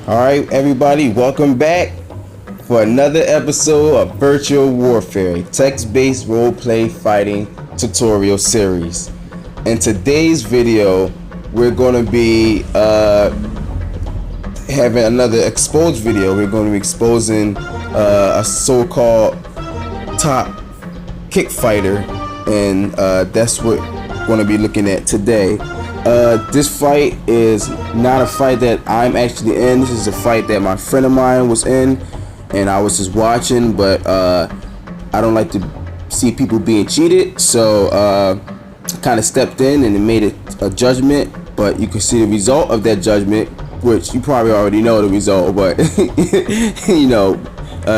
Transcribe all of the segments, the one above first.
All right, everybody, welcome back for another episode of Virtual Warfare, a text-based role-play fighting tutorial series. In today's video, we're going to be having another exposed video. We're going to be exposing a so-called top kick fighter, and that's what we're going to be looking at today. This fight is not a fight that I'm actually in. This is a fight that my friend of mine was in, and I was just watching, but I don't like to see people being cheated, so I kind of stepped in and made it a judgment. But you can see the result of that judgment, which you probably already know the result, but you know,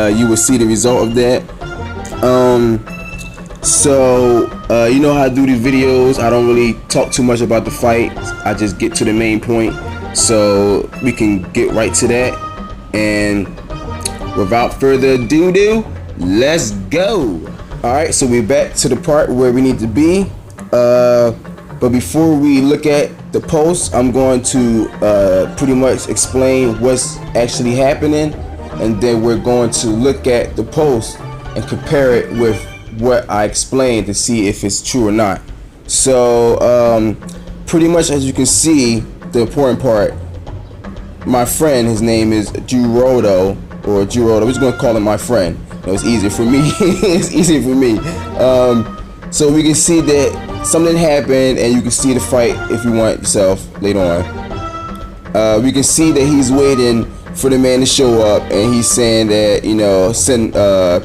you will see the result of that. You know how I do these videos. I don't really talk too much about the fight. I just get to the main point, so we can get right to that. And without further ado, let's go. All right, so we're back to the part where we need to be. But before we look at the post, I'm going to pretty much explain what's actually happening, and then we're going to look at the post and compare it with what I explained to see if it's true or not. So pretty much, as you can see, the important part, my friend, his name is Jurodo, or Jurodo, we're just gonna call him my friend. It's easier for me. It's easier for me. So we can see that something happened, and you can see the fight if you want yourself later on. We can see that he's waiting for the man to show up, and he's saying that, you know, send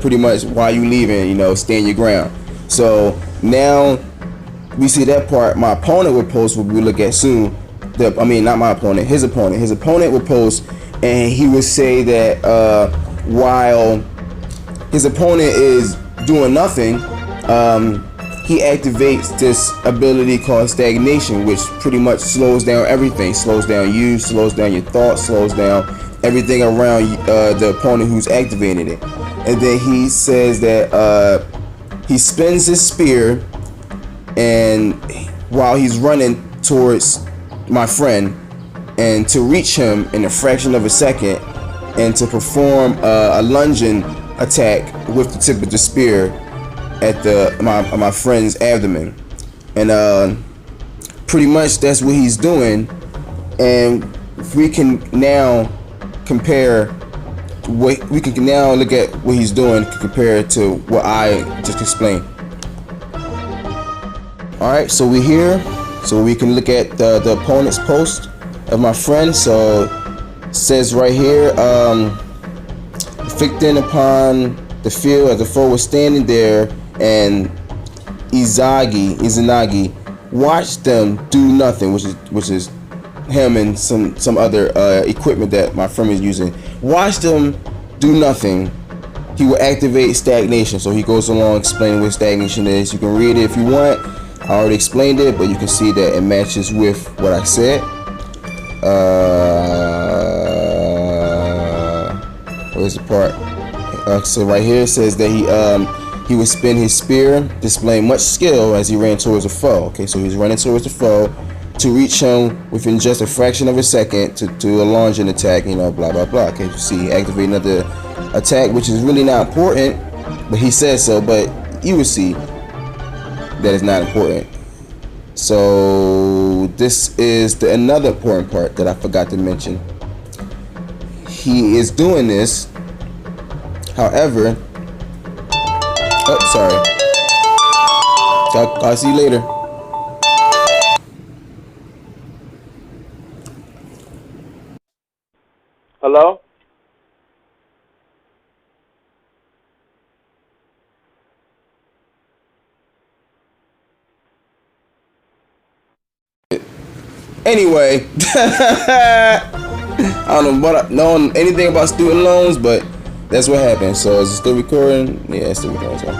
pretty much, why you leaving, you know, stand your ground. So now we see that part. My opponent will post what we look at soon. Not my opponent, his opponent. His opponent will post, and he would say that while his opponent is doing nothing, he activates this ability called stagnation, which pretty much slows down everything. Slows down you, slows down your thoughts, slows down everything around the opponent who's activating it. And then he says that he spins his spear, and while he's running towards my friend, and to reach him in a fraction of a second, and to perform a lunging attack with the tip of the spear at my friend's abdomen. And pretty much that's what he's doing. And we can now look at what he's doing compared to what I just explained. Alright, so we're here, so we can look at the opponent's post of my friend. So it says right here, inflicting upon the field as the foe was standing there, and Izanagi watched them do nothing, which is him and some other equipment that my friend is using. Watch them do nothing. He will activate stagnation. So he goes along explaining what stagnation is. You can read it if you want. I already explained it, but you can see that it matches with what I said. Where's the part? So right here it says that he would spin his spear, displaying much skill as he ran towards the foe. Okay, so he's running towards the foe to reach him within just a fraction of a second to launch an attack, you know, blah blah blah. Okay, you see, activate another attack, which is really not important, but he says so. But you will see that it's not important. So this is another important part that I forgot to mention. He is doing this, however. Oh, sorry. I'll see you later. Hello? Anyway, I don't know anything about student loans, but that's what happened. So is it still recording? Yeah, it's still recording.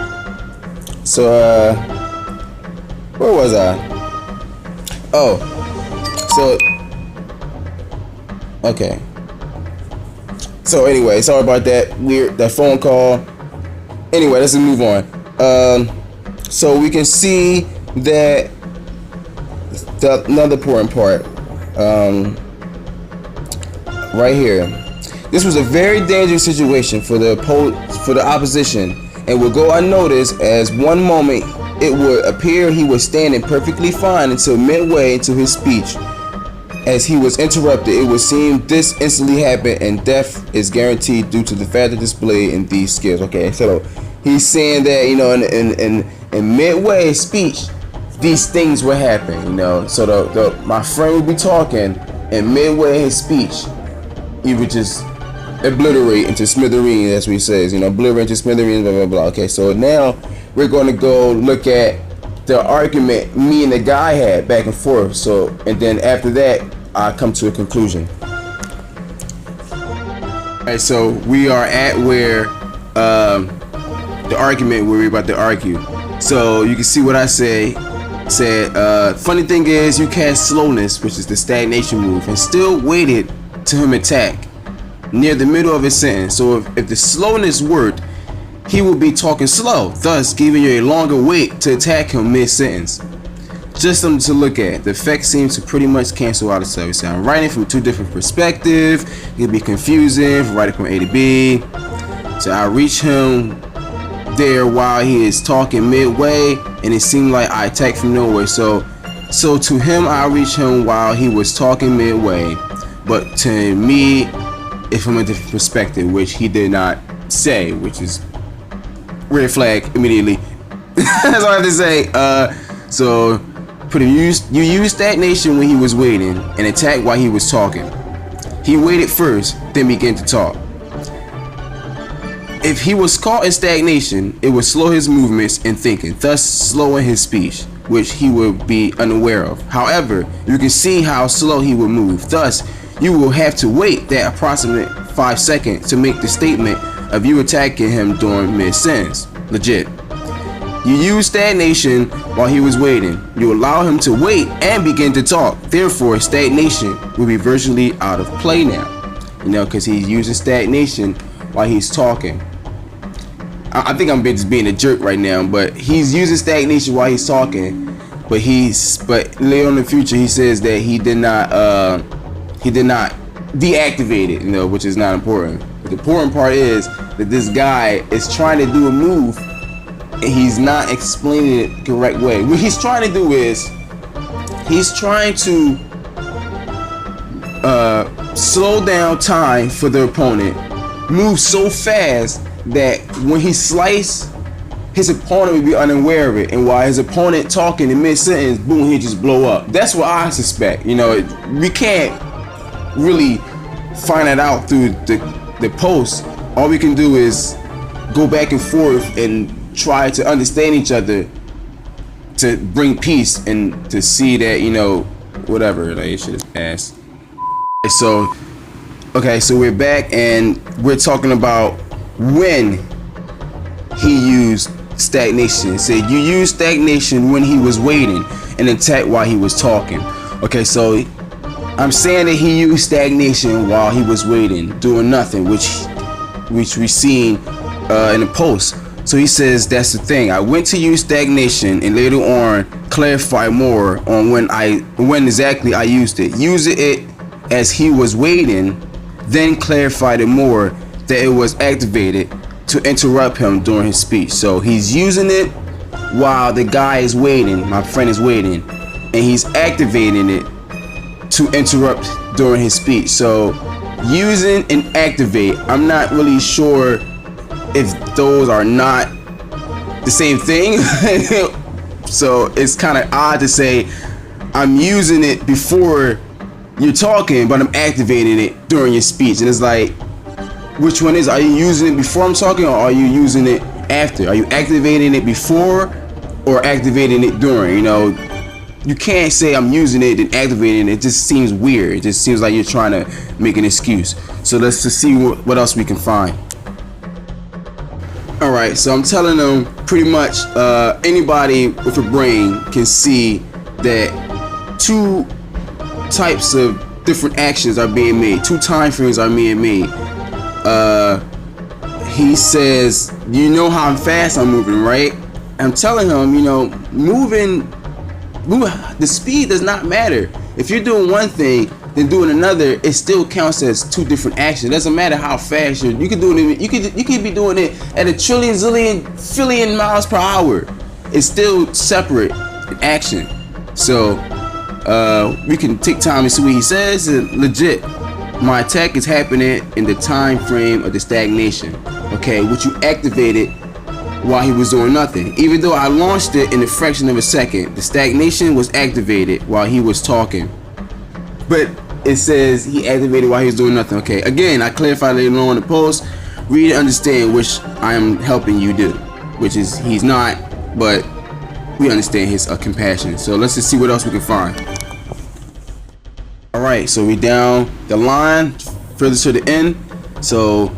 So where was I? Oh, so okay. So anyway, sorry about that phone call. Anyway, let's move on. So we can see that another important part. right here. This was a very dangerous situation for the opposition, and would go unnoticed as one moment it would appear he was standing perfectly fine until midway into his speech. As he was interrupted, it would seem this instantly happened, and death is guaranteed due to the fact of display in these skills. Okay, so he's saying that, you know, in midway speech, these things would happen, you know. So my friend would be talking, and midway his speech, he would just obliterate into smithereens, as we says, you know, obliterate into smithereens, blah blah blah. Okay, so now we're going to go look at the argument me and the guy had back and forth. So, and then after that, I come to a conclusion. Alright, so we are at where the argument where we're about to argue. So you can see what I said. Funny thing is, you cast slowness, which is the stagnation move, and still waited to him attack near the middle of his sentence. So if the slowness worked, he would be talking slow, thus giving you a longer wait to attack him mid-sentence. Just something to look at. The effect seems to pretty much cancel out itself. So I'm writing from two different perspectives. It can be confusing from writing from A to B. So I reach him there while he is talking midway, and it seemed like I attacked from nowhere. So to him, I reach him while he was talking midway, but to me, it's from a different perspective, which he did not say, which is red flag immediately. That's all I have to say. So you used stagnation when he was waiting and attacked while he was talking. He waited first, then began to talk. If he was caught in stagnation, it would slow his movements and thinking, thus slowing his speech, which he would be unaware of. However, you can see how slow he would move. Thus, you will have to wait that approximate 5 seconds to make the statement of you attacking him during mid-sentence. Legit. You use stagnation while he was waiting. You allow him to wait and begin to talk. Therefore, stagnation will be virtually out of play now. You know, because he's using stagnation while he's talking. I think I'm just being a jerk right now, but he's using stagnation while he's talking. But later on in the future, he says that he did not deactivate it, you know, which is not important. But the important part is that this guy is trying to do a move and he's not explaining it the correct way. What he's trying to do is he's trying to slow down time for the opponent, move so fast that when he slice, his opponent will be unaware of it, and while his opponent talking in mid-sentence, boom, he just blow up. That's what I suspect. You know, we can't really find it out through the post. All we can do is go back and forth and try to understand each other to bring peace and to see that, you know, whatever, like, shit is ass. So we're back and we're talking about when he used stagnation. So you used stagnation when he was waiting and attacked while he was talking. Okay, so I'm saying that he used stagnation while he was waiting, doing nothing, which we seen in the post. So he says that's the thing. I went to use stagnation and later on clarify more on when exactly I used it. Using it as he was waiting, then clarified it more that it was activated to interrupt him during his speech. So he's using it while the guy is waiting, my friend is waiting, and he's activating it to interrupt during his speech. So using and activate, I'm not really sure if those are not the same thing. So it's kind of odd to say I'm using it before you're talking, but I'm activating it during your speech. And it's like, which one is? Are you using it before I'm talking, or are you using it after? Are you activating it before or activating it during? You know, you can't say I'm using it and activating it. It just seems weird. It just seems like you're trying to make an excuse. So let's just see what else we can find. Alright, so I'm telling them pretty much anybody with a brain can see that two types of different actions are being made. Two time frames are being made. He says, you know how fast I'm moving, right? I'm telling him, you know, moving, the speed does not matter. If you're doing one thing, then doing another, it still counts as two different actions. It doesn't matter how fast you can do it. You could be doing it at a trillion, zillion, billion miles per hour. It's still separate action. So we can take time and see what he says. Legit, my attack is happening in the time frame of the stagnation. Okay, which you activated while he was doing nothing. Even though I launched it in a fraction of a second, the stagnation was activated while he was talking. But it says he activated while he was doing nothing. Okay, again, I clarified later on in the post. Read and understand, which I am helping you do, which is he's not, but we understand his compassion. So let's just see what else we can find. All right, so we down the line further to the end. So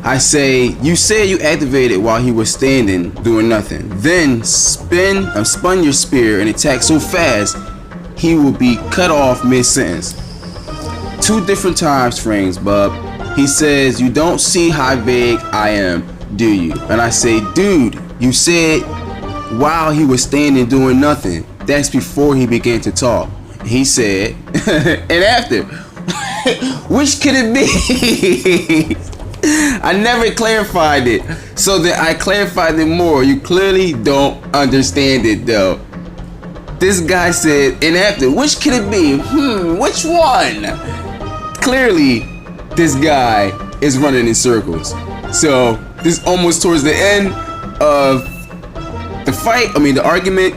I say, you said you activated while he was standing doing nothing. Then spun your spear and attack so fast he will be cut off mid-sentence. Two different time frames, bub. He says, you don't see how vague I am, do you? And I say, dude, you said while he was standing doing nothing. That's before he began to talk. He said, and after. Which could it be? I never clarified it, so that I clarified it more. You clearly don't understand it though. This guy said, and after, which could it be? Which one? Clearly, this guy is running in circles. So this is almost towards the end of the argument,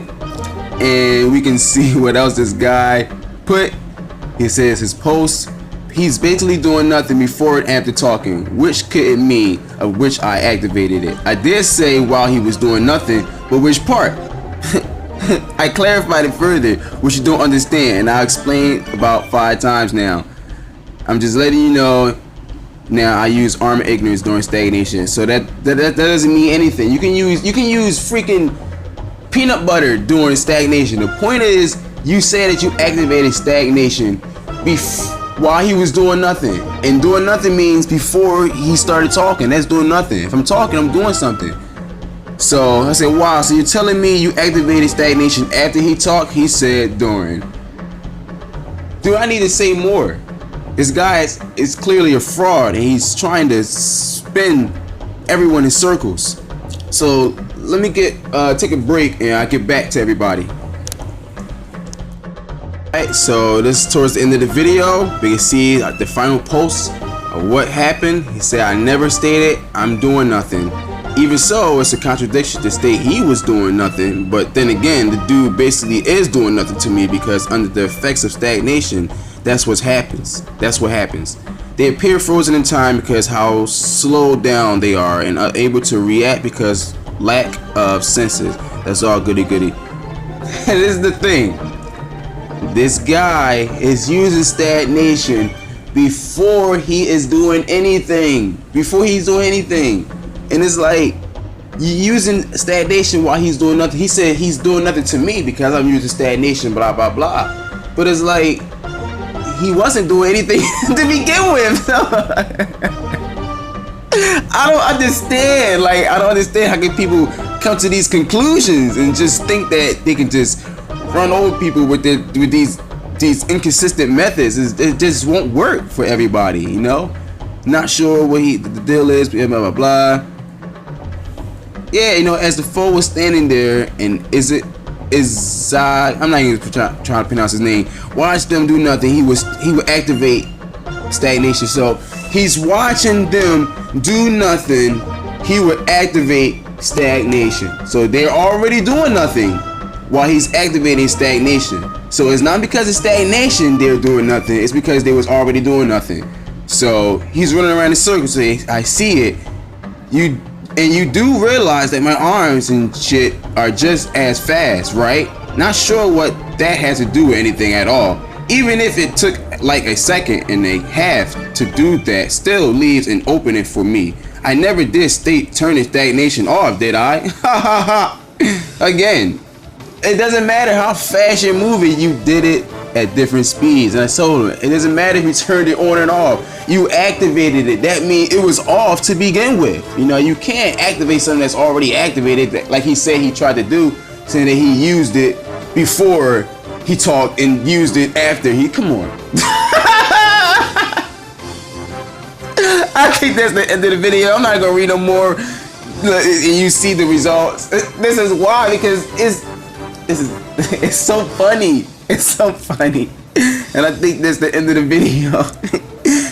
and we can see what else this guy put. He says his post, he's basically doing nothing before and after talking. Which could it mean of which I activated it? I did say while he was doing nothing, but which part? I clarified it further, which you don't understand, and I'll explain about 5 times now. I'm just letting you know. Now I use armor ignorance during stagnation, so that doesn't mean anything. You can use freaking peanut butter during stagnation. The point is, you say that you activated stagnation while he was doing nothing, and doing nothing means before he started talking. That's doing nothing. If I'm talking, I'm doing something. So I said, wow, so you're telling me you activated stagnation after he talked? He said during. Dude, I need to say more. This guy is clearly a fraud, and he's trying to spin everyone in circles. So let me take a break, and I'll get back to everybody. Alright, so this is towards the end of the video. We can see the final post of what happened. He said, I never stated I'm doing nothing. Even so, it's a contradiction to state he was doing nothing, but then again, the dude basically is doing nothing to me, because under the effects of stagnation, that's what happens. They appear frozen in time because how slowed down they are and unable to react because lack of senses. That's all goody goody. And this is the thing. This guy is using stagnation before he is doing anything. And it's like, you're using stagnation while he's doing nothing. He said he's doing nothing to me because I'm using stagnation, blah, blah, blah. But it's like, he wasn't doing anything to begin with. I don't understand. I don't understand how can people come to these conclusions and just think that they can just run over people with these inconsistent methods. It just won't work for everybody, you know? Not sure what the deal is, blah, blah, blah. Yeah, you know, as the foe was standing there, and I'm not even trying to pronounce his name. Watch them do nothing. He would activate stagnation. So he's watching them do nothing. He would activate stagnation. So they're already doing nothing while he's activating stagnation. So it's not because of stagnation they're doing nothing. It's because they was already doing nothing. So he's running around in circles. So I see it. You do realize that my arms and shit are just as fast, right? Not sure what that has to do with anything at all. Even if it took like a second and a half to do that, still leaves an opening for me. I never did turning stagnation off, did I? Ha ha ha. Again, it doesn't matter how fast you're moving, you did it at different speeds. And I told him, it doesn't matter if you turned it on and off. You activated it. That means it was off to begin with. You know, you can't activate something that's already activated, like he said he tried to do, saying that he used it before he talked and used it after he. Come on. I think that's the end of the video. I'm not gonna read no more. And you see the results. This is why, because it's so funny. It's so funny. And I think that's the end of the video.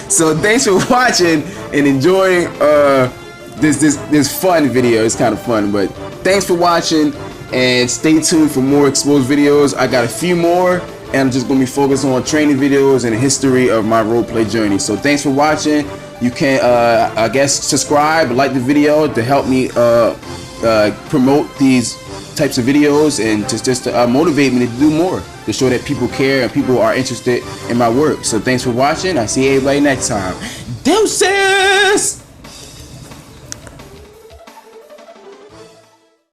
So thanks for watching and enjoying this fun video. It's kind of fun, but thanks for watching and stay tuned for more exposed videos. I got a few more, and I'm just gonna be focused on training videos and the history of my roleplay journey. So thanks for watching. You can I guess subscribe, like the video to help me promote these types of videos, and just to motivate me to do more, to show that people care and people are interested in my work. So thanks for watching. I see everybody next time. Deuces!